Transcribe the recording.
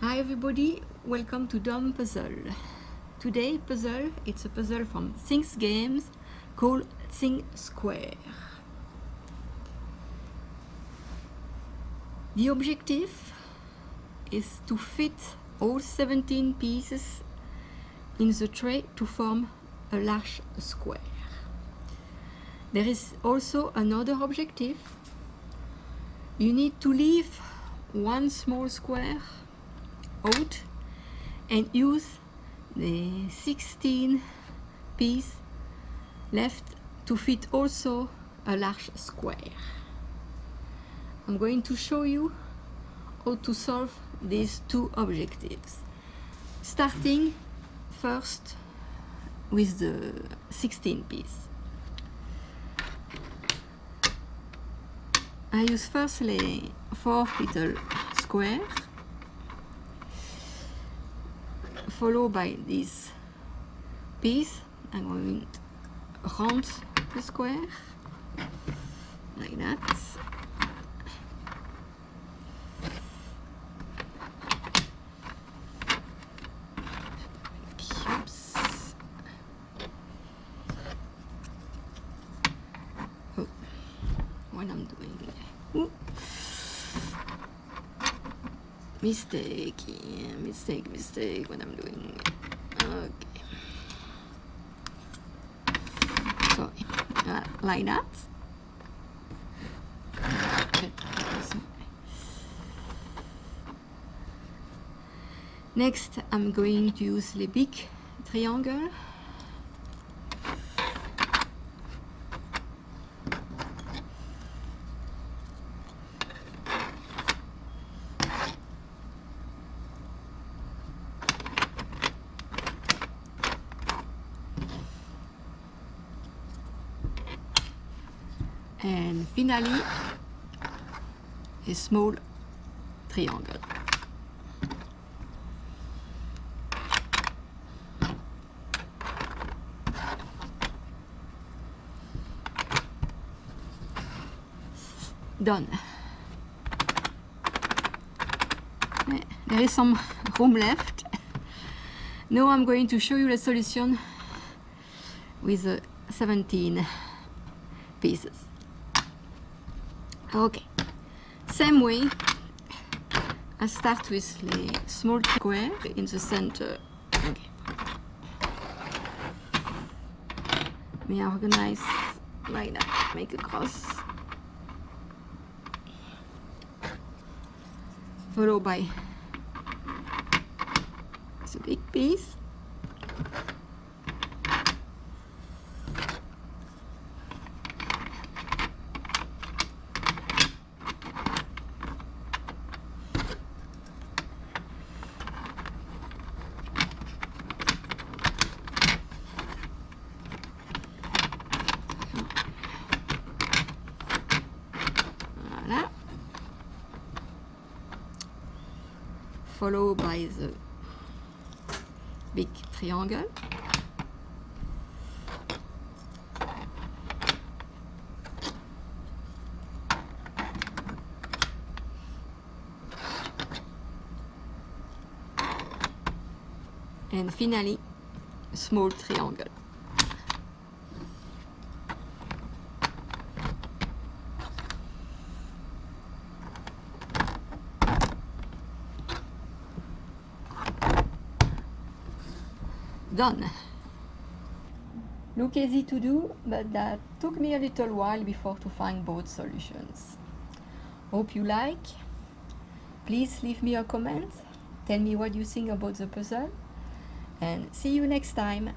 Hi everybody, welcome to Dom Puzzle. Today puzzle, it's a puzzle from Think Games called Think Square. The objective is to fit all 17 pieces in the tray to form a large square. There is also another objective. You need to leave one small square out and use the 16 piece left to fit also a large square. I'm going to show you how to solve these two objectives, starting first with the 16 piece. I use firstly 4 little squares, followed by this piece. I'm going around the square like that. Oops. Oh, what I'm doing? Ooh. Mistake, what I'm doing. Okay. Sorry. Like that. Next, I'm going to use the big triangle. And finally, a small triangle. Done. There is some room left. Now I'm going to show you the solution with the 17 pieces. Okay, same way. I start with the small square in the center. Okay. May I organize like that, make a cross. Followed by the big piece. Voilà. Followed by the big triangle. And finally, small triangle. Done. Look easy to do, but that took me a little while before to find both solutions. Hope you like. Please leave me a comment. Tell me what you think about the puzzle. And see you next time.